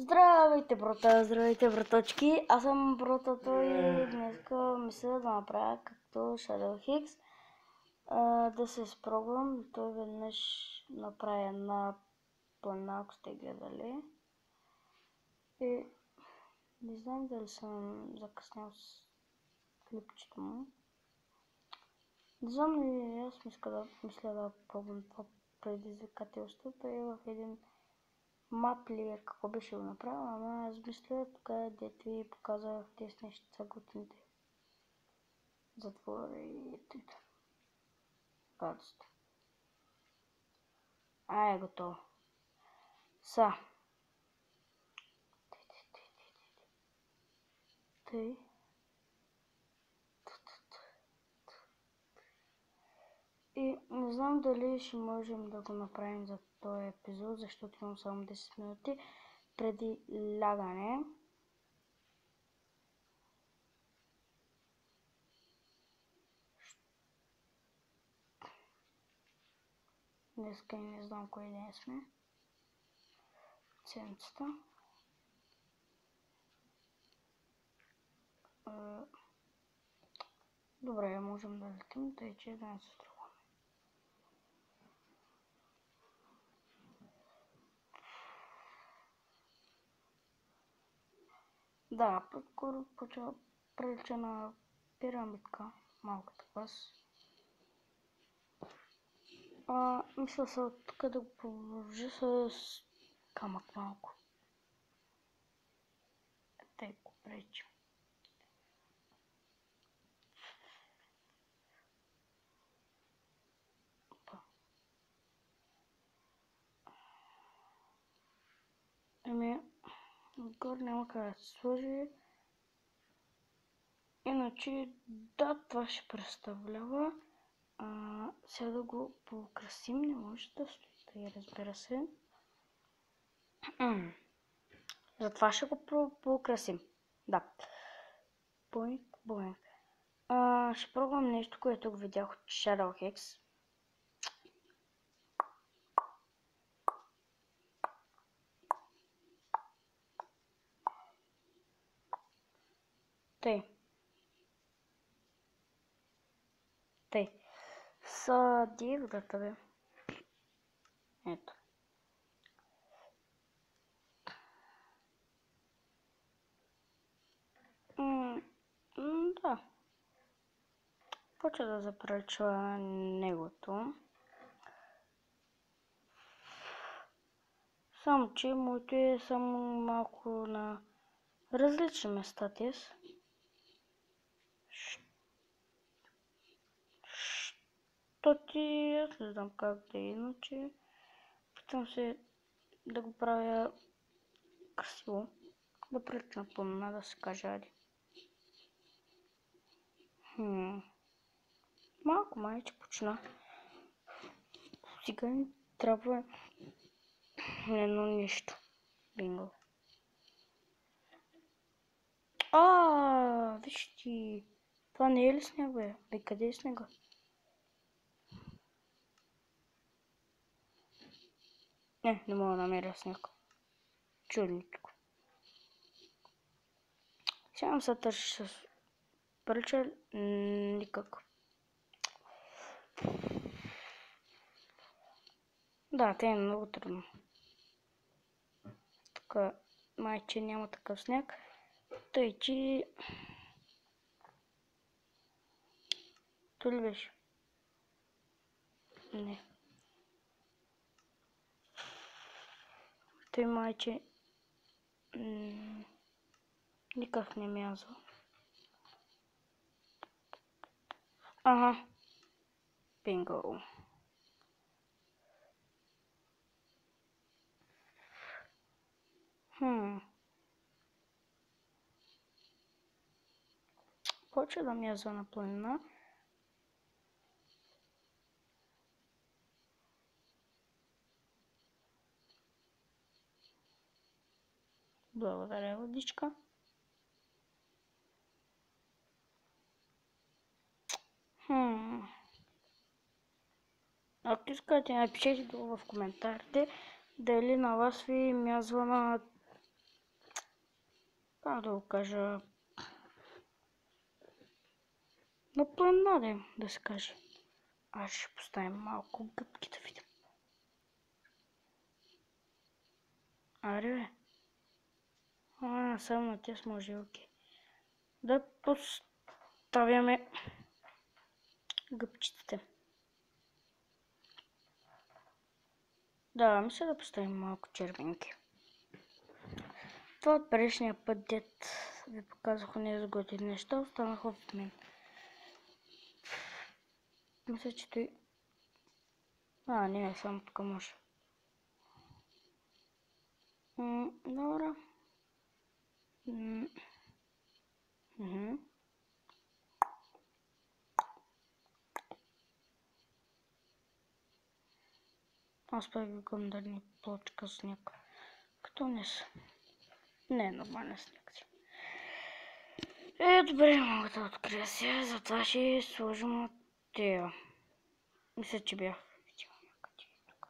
Здравейте, брата, здравейте, браточки. Аз съм братото и днеска мисля да направя както Shadow Hicks. Да се спробвам. Той веднъж направи една плана, ако сте гледали. И не знам дали съм закъснял с клипчето му. Не знам ли, аз мисля да пробвам това предизвикателство. Той е в един мап ли какво беше го направил, ама аз мисля тук дето ви показах тези неща са готините. Затвора и тъйто. Гадост. Е готово. Са. Тъй. И не знам дали ще можем да го направим за този епизод, защото имам само 10 минути преди лягане. Днеска и не знам кой ден сме. Седмицата. Добре, можем да летим, тъй че да не се струваме. Да, по-скоро прилича на пирамидка, малка такава. Мисля се от тук да го продължа с камък малко. Тъй го пречи. Отгоре няма къде да се сложи. Иначе, да, това ще представлява. Сега да го поукрасим, не може да стои тъй, разбира се. Затова ще го поукрасим. Да. Боинг. Ще пробвам нещо, което го видях от Shadow Hicks. Тъй. Са дивдата, бе. Ето. Да. Почва да запречва негото. Само, че моето е само малко на различни места тез. Аз не знам как да е, иначе питам се да го правя красиво. Да прилича на планина, да се каже ади. Малко майче почна. Сега ни трябва едно нещо. Бинго. Виж ти. Това не е ли сняг, бе? Бе, къде е снега? Не мога да намеря сняг. Чудничко. Сега се търси с прилича никак. Да, те е много трудно. Тук майче няма такъв сняг. Тъй, че... То ли беше? Не. Той майче... никак не мязва. Ага. Бинго. Почва да мязва на планина. Благодаря, водичка. Ако искате, напишете долу в коментарите дали на вас ви мязва на Как да го кажа? На планада да се каже. Аз ще поставим малко гъбки да видим. Аре бе. Само на тях може, окей. Да поставяме гъбчетите. Да, мисля да поставим малко червенки. Това от предишния път, дет ви показах незагодни неща, останаха в мен. Мисля, че той... не, само тук може. Добре. Аз пък викам да ни плочка сняг. Като не са. Не е нормален сняг си. Добре, мога да открия сега, затова ще сложим от тея. Мисля, че бях видял някъде тук.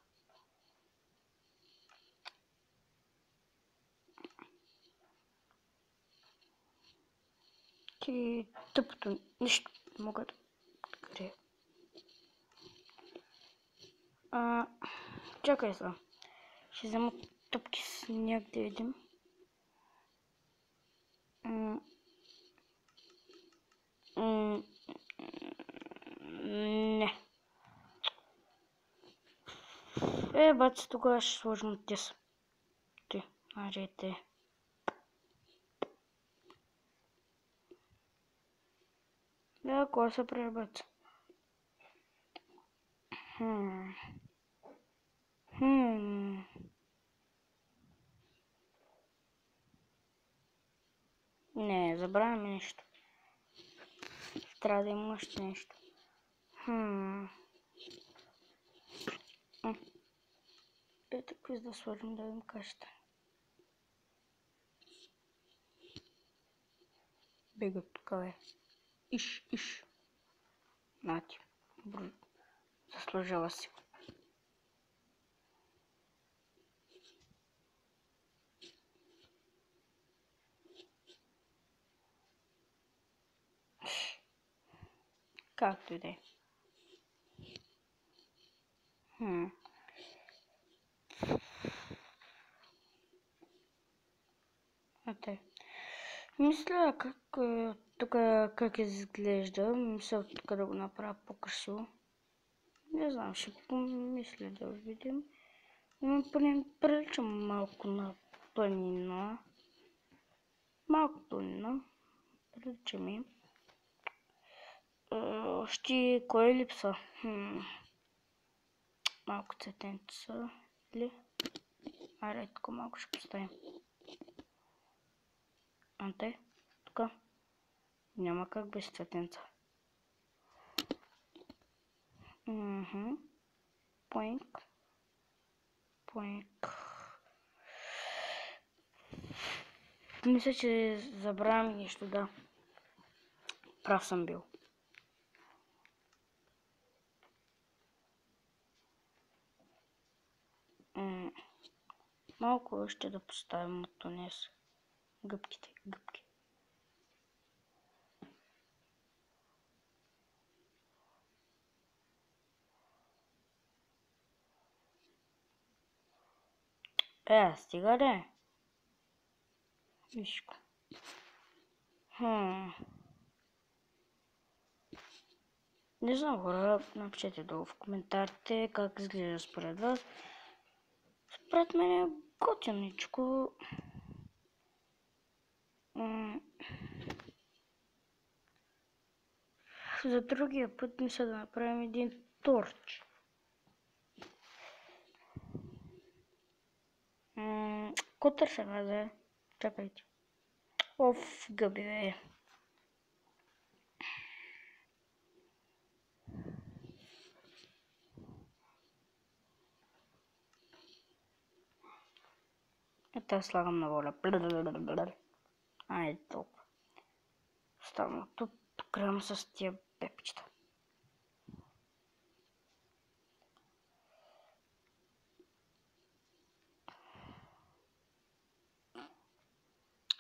Ти тъпото нищо мога да открия. Чакай сега. Ще взема тъпки сняг да видим. Не. Баци, тогава ще сложим от тез. Ти, арете. Да, кой се пребаца? Не, забравяме нещо. Трябва да има още нещо. Така да сложим да видим кашата. Бегат тук, бе. Иш. Нати. Заслужава си. Както и да е. Мисля тук как изглежда. Мисля тук да го направя по-красиво. Не знам, ще помисля да видим. Но прилича малко на планина. Прилича ми. Още кой липса? Малко цветенца. Или? Аре, тук малко ще поставим. Анте, тук. Няма как без цветенца. Поинк. Мисля, че забравям нещо, да. Прав съм бил. Малко още да поставим от тунес. Гъбки. Стига да. Виж го. Не знам, хора, напишете долу в коментарите как изглежда според вас. Според мен е готиничко. За другия път мисля да направим един торч. Котър ще влезе. Чакайте. Гъби, бе. Ето слагам на воля. Айде толкова. Ставам тук кръм с тия пепчета.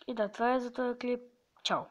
И да, това е за този клип. Чао!